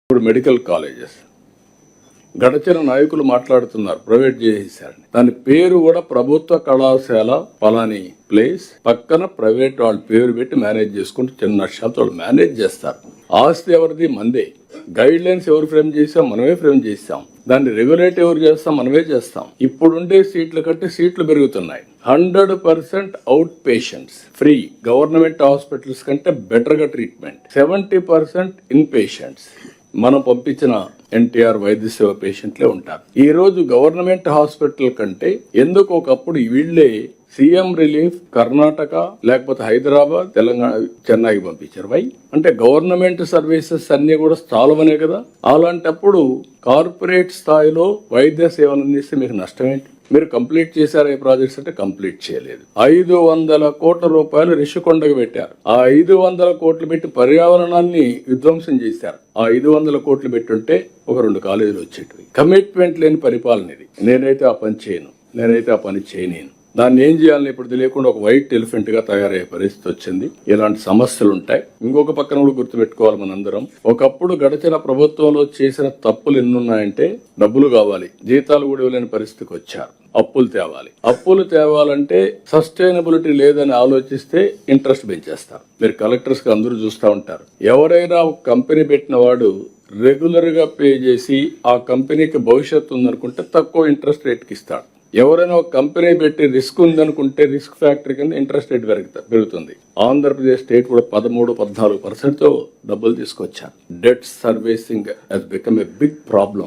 ఇప్పుడు medical colleges గడచిన నాయకులు మాట్లాడుతున్నారు ప్రైవేట్ చేసేసారని. దాని పేరు కూడా ప్రభుత్వ కళాశాల పలాని ప్లేస్ పక్కన ప్రైవేట్ వాళ్ళ పేరు పెట్టి మేనేజ్ చేసుకుంటూ చిన్న నష్టాలతో వాళ్ళు మేనేజ్ చేస్తారు. ఆస్తి ఎవరిది? మందే. గైడ్ లైన్స్ ఎవరు ఫ్రేమ్ చేసాం? మనమే ఫ్రేమ్ చేసాం. దాన్ని రెగ్యులేట్ ఎవరు చేస్తాం? మనమే చేస్తాం. ఇప్పుడుండే సీట్ల కంటే సీట్లు పెరుగుతున్నాయి. 100% out patients free. Government hospitals కంటే బెటర్ గా ట్రీట్మెంట్. 70% ఇన్ పేషెంట్స్ మనం పంపించిన ఎన్టీఆర్ వైద్య సేవ పేషెంట్లే ఉంటారు. ఈ రోజు గవర్నమెంట్ హాస్పిటల్ కంటే ఎందుకు ఒకప్పుడు వీళ్లే సీఎం రిలీఫ్ కర్ణాటక లేకపోతే హైదరాబాద్, తెలంగాణ, చెన్నైకి పంపించారు. వై అంటే గవర్నమెంట్ సర్వీసెస్ అన్ని కూడా చాలవనే కదా. అలాంటప్పుడు కార్పొరేట్ స్థాయిలో వైద్య సేవలు అందిస్తే మీకు నష్టం ఏంటి? మీరు కంప్లీట్ చేశారు ఈ ప్రాజెక్ట్స్ అంటే కంప్లీట్ చేయలేదు. 500 కోట్ల రూపాయలు రిషికొండకు పెట్టారు. ఆ 500 కోట్లు పెట్టి పర్యావరణాన్ని విధ్వంసం చేశారు. ఆ 500 కోట్లు పెట్టుంటే ఒక 2 కాలేజీలు వచ్చేటివి. కమిట్మెంట్ లేని పరిపాలన ఇది. నేనైతే ఆ పని చేయను, నేనైతే ఆ పని చేయలేను. దాన్ని ఏం చేయాలని ఇప్పుడు తెలియకుండా ఒక వైట్ ఎలిఫెంట్ గా తయారయ్యే పరిస్థితి వచ్చింది. ఇలాంటి సమస్యలు ఉంటాయి. ఇంకొక పక్కన కూడా గుర్తుపెట్టుకోవాలి మనందరం. ఒకప్పుడు గడిచిన ప్రభుత్వంలో చేసిన తప్పులు ఎన్నున్నాయంటే డబ్బులు కావాలి, జీతాలు కూడా ఇవ్వలేని పరిస్థితికి వచ్చారు. అప్పులు తేవాలి. అప్పులు తేవాలంటే సస్టైనబిలిటీ లేదని ఆలోచిస్తే ఇంట్రెస్ట్ పెంచేస్తారు. మీరు కలెక్టర్స్ కి అందరూ చూస్తూ ఉంటారు. ఎవరైనా ఒక కంపెనీ పెట్టిన వాడు రెగ్యులర్ గా పే చేసి ఆ కంపెనీకి భవిష్యత్తు ఉందనుకుంటే తక్కువ ఇంట్రెస్ట్ రేట్కి ఇస్తాడు. ఎవరైనా ఒక కంపెనీ పెట్టి రిస్క్ ఉందనుకుంటే రిస్క్ ఫ్యాక్టరీ కింద ఇంట్రెస్ట్ రేట్ పెరుగుతుంది. ఆంధ్రప్రదేశ్ స్టేట్ కూడా 13-14% తో డబ్బులు తీసుకొచ్చారు. Debt servicing has become a big problem.